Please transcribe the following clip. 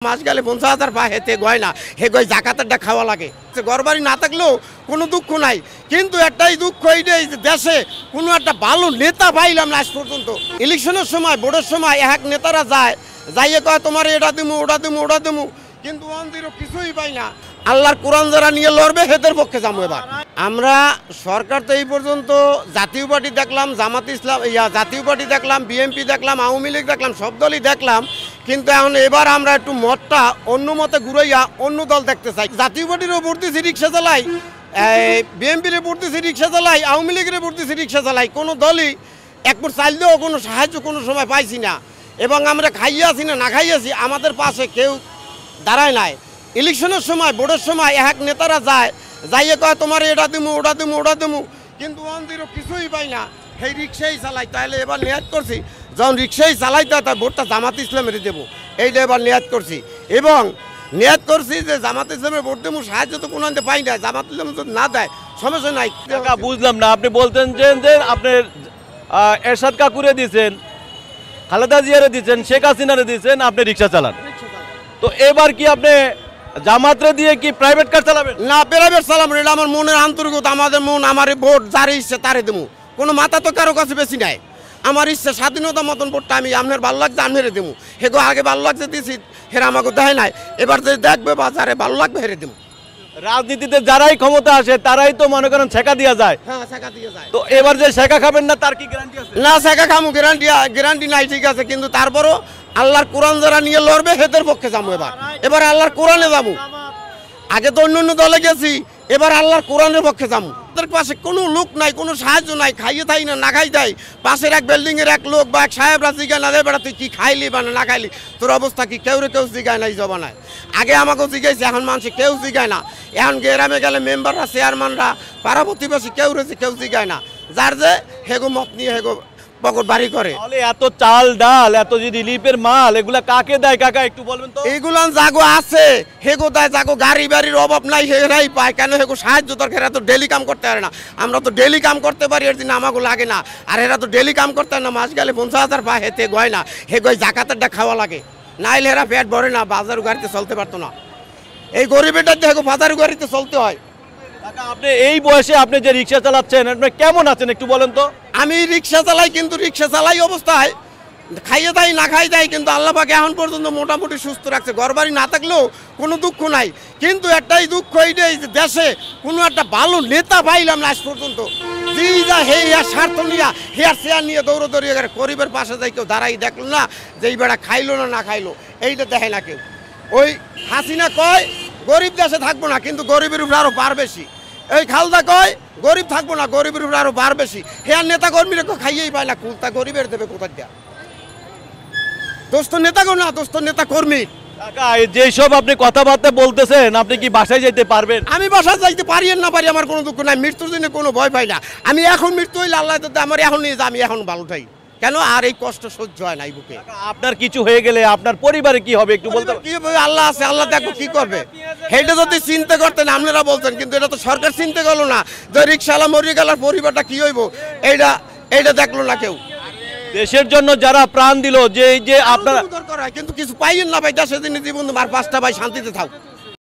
মাস গেলে 50,000 পা হেতে গয়না হে গয় জাকাতেরটা খাওয়া লাগে। ঘরবাড়ি না থাকলেও কোনো দুঃখ নাই, কিন্তু একটাই দুঃখ এইটাই যে দেশে কোনো একটা ভালো নেতা পাইলাম না আজ পর্যন্ত। ইলেকশনের সময় ভোটের সময় এক নেতারা যায় যাইয়ে কয় তোমার এটা দিমু ওটা দিমু ওটা দিমু, কিন্তু অন্দিরও কিছুই পাই না। আল্লাহর কোরআন যারা নিয়ে লড়বে হেদের পক্ষে যাবো। এবার আমরা সরকার তো এই পর্যন্ত জাতীয় পার্টি দেখলাম, জামাত ইসলাম জাতীয় পার্টি দেখলাম, বিএনপি দেখলাম, আওয়ামী লীগ দেখলাম, সব দলই দেখলাম, কিন্তু এখন এবার আমরা একটু মতটা অন্য মতে ঘুরাইয়া অন্য দল দেখতে চাই। জাতীয় পার্টিরও ভোট দিছি রিক্সা চালাই, বিএনপির ভোট দিছি রিক্সা চালাই, আওয়ামী লীগের ভোট দিছি রিক্সা চালাই, কোনো দলই একবার চাইলেও কোনো সাহায্য কোনো সময় পাইছি না। এবং আমরা খাইয়াছি না খাইয়াছি, আমাদের পাশে কেউ দাঁড়ায় নাই। ইলেকশনের সময় ভোটের সময় এক নেতারা যায় যাইয়ে কয় তোমার এটা দিমু ওটা দিমু ওটা দিমু, কিন্তু অন্দিরও কিছুই পাই না, সেই রিক্সাই চালাই। তাহলে এবার নিয়াত করছি যখন রিক্সাই চালাইতে হয় ভোটটা জামাত ইসলামের দেবো, এইটা এবার নিয়াত করছি। এবং নিয়াত করছি যে জামাত ইসলামের ভোট দেবো, সাহায্য তো কোনো আনতে পাই না, জামাত ইসলাম যদি না দেয় সমস্যা নাই। বুঝলাম না, আপনি বলতেন যে আপনি এরশাদ কাকুরে দিয়েছেন, খালেদা জিয়ারে দিয়েছেন, শেখ হাসিনারে দিয়েছেন, আপনি রিক্সা চালান। তো এবার কি আপনি জামাতরে দিয়ে কি প্রাইভেট কার চালাবেন? না, প্রাইভেট চালাবো, এটা আমার মনের আন্তরিকতা, আমাদের মন, আমার ভোট যার ইচ্ছে তারে দেবো, কোনো মাথা তো কারো কাছে বেশি নাই। আমার ইচ্ছে স্বাধীনতা মতন ভোটটা আমি আপনার ভালো লাগছে আনহেরে দেবো, হেগো আগে ভালো লাগছে দিছি হেরা আমাকে দেয় নাই, এবার যদি দেখবে বা যারে ভালো লাগবে হেরে দেবো। রাজনীতিতে যারাই ক্ষমতা আসে তারাই তো মনে করেন শেখা দিয়া যায়। হ্যাঁ, শেখা দিয়ে যায়। তো এবার যে শেখা খাবেন না তার কি গ্যারান্টি আছে? না, শেখা খামু গ্যারান্টি নাই, ঠিক আছে, কিন্তু তারপরও আল্লাহর কোরআন যারা নিয়ে লড়বে হেদের পক্ষে যাবো। এবার আল্লাহর কোরআনে যাবো, আগে তো অন্য দলে গেছি, এবার আল্লাহর কোরআনের পক্ষে যাবো। তাদের পাশে কোনো লোক নাই, কোনো সাহায্য নাই, খাইয়ে থাই না না খাই দেয়। পাশের এক বিল্ডিং এর এক লোক বা এক সাহেবরা জিগায় না দেয় বেড়া তুই কি খাইলি বা না খাইলি, তোর অবস্থা কি, কেউ জিগায় নাই জবানায়। আগে আমাকেও জিগাইছে, এখন মানুষ কেউ জিগায় না। এখন গ্রামে গেলে মেম্বাররা, চেয়ারম্যানরা, পাড়া প্রতিবেশী কেউ জিগায় না, যার যে হেগো মত নিয়ে হেগো পকেট বাড়ি করে। এত চাল ডাল, এত যে রিলিফের মাল, এগুলা কাকে দেয় কাকা একটু বলবেন তো? এইগুলো জাগো আছে হেগো দেয়, জাগো গাড়ি বাড়ির অভাব নাই, হেরাই পায়। কেন হেগো সাহায্য দরকার, এরা তো ডেলি কাম করতে পারে না, আমরা তো ডেলি কাম করতে পারি, এর দিন আমাকে লাগে না। আর এরা তো ডেলি কাম করতে পারে না, মাস গেলে 50,000 পা হেতে গয়না হে গয় জাকাতেরটা খাওয়া লাগে, নাইলে এরা পেট ভরে না, বাজার গাড়িতে চলতে পারতো না। এই গরিবেটার দেখো বাজার গাড়িতে চলতে হয়। আপনি এই বয়সে আপনি যে রিক্সা চালাচ্ছেন, আপনি কেমন আছেন একটু বলেন তো? আমি রিক্সা চালাই, কিন্তু রিক্সা চালাই অবস্থায় খাইয়ে দেয় না খাই দেয়, কিন্তু আল্লাহ পাক এখন পর্যন্ত মোটামুটি সুস্থ রাখছে। ঘরবাড়ি না থাকলেও কোনো দুঃখ নাই, কিন্তু একটাই দুঃখ এইটাই যে দেশে কোনো একটা ভালো নেতা পাইলাম না আজ পর্যন্ত। যা হে স্বার্থ নিয়ে হেয়ার চেয়ার নিয়ে দৌড়দৌড়ি করে গরিবের পাশে যাই কেউ দাঁড়াই দেখলো না যে এই বেড়া খাইলো না খাইলো, এইটা দেখে না কেউ। ওই হাসিনা কয় গরিব দেশে থাকবো না, কিন্তু গরিবের উপরে আরো বার বেশি। এই খালদা কয় গরিব থাকবো না, গরিবের উপরে আরো বার বেশি। হেয়ার নেতা কর্মীরা খাইয়েই পায় না, কুলতা গরিবের দেবে কোথায় দেয়া? দোস্ত নেতা গো না, দোস্ত নেতা কর্মী। যেসব আপনি কথাবার্তা বলতেছেন, আপনি কি বাসায় যেতে পারবেন? আমি বাসায় যাইতে পারি না পারি, আমার কোনো দুঃখ নাই, মৃত্যুর দিনে কোনো ভয় পাই না। আমি এখন মৃত্যু হইলে আল্লাহ আমার এখন নিয়ে যা, আমি এখন ভালো থাই, কেন আর এই কষ্ট সহ্য হয় না এই বুকে। আপনার কিছু হয়ে গেলে আপনার পরিবারে কি হবে একটু বলতে? কি হবে, আল্লাহ আছে, আল্লাহ দেখো কি করবে। সেইটা যদি চিন্তা করতেন আপনারা বলতেন, কিন্তু এটা তো সরকার চিন্তা করলো না যে রিক্সাওয়ালা মরে গেল পরিবারটা কি হইব, এইটা দেখলো না কেউ। দেশের জন্য যারা প্রাণ দিল, যে আপনারা দরকার হয়, কিন্তু কিছু পাইয়েন না ভাই, দেশের দিনে জীবন আর 5টা ভাই শান্তিতে থাক।